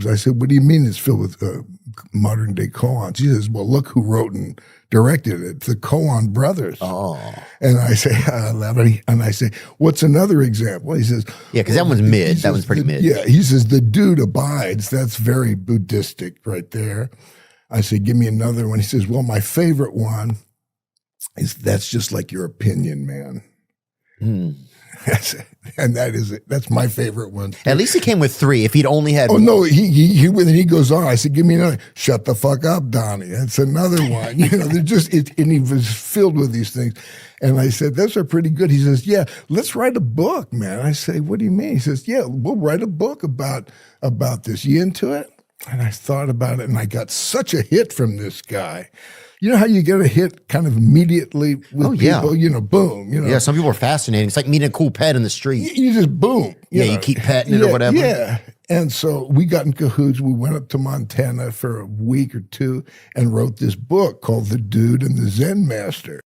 times. I said, what do you mean it's filled with modern day koans? He says, well, look who wrote and directed it, the Coen Brothers. Oh. And I say, and I say, what's another example? He says, yeah, because that one's mid. That one's pretty mid. Yeah, he says, the dude abides. That's very Buddhistic right there. I say, give me another one. He says, well, my favorite one is that's just like your opinion, man. And that's my favorite one. At least he came with 3. If he'd only had one. No, he goes on. I said, give me another. Shut the fuck up, Donnie. That's another one. They're just, and he was filled with these things. And I said, those are pretty good. He says, yeah, let's write a book, man. I say, what do you mean? He says, yeah, we'll write a book about this. You into it? And I thought about it, and I got such a hit from this guy. You know how you get a hit kind of immediately with people, boom. Yeah, some people are fascinating. It's like meeting a cool pet in the street. You just boom. You keep petting it or whatever. Yeah. And so we got in cahoots. We went up to Montana for a week or 2 and wrote this book called The Dude and the Zen Master.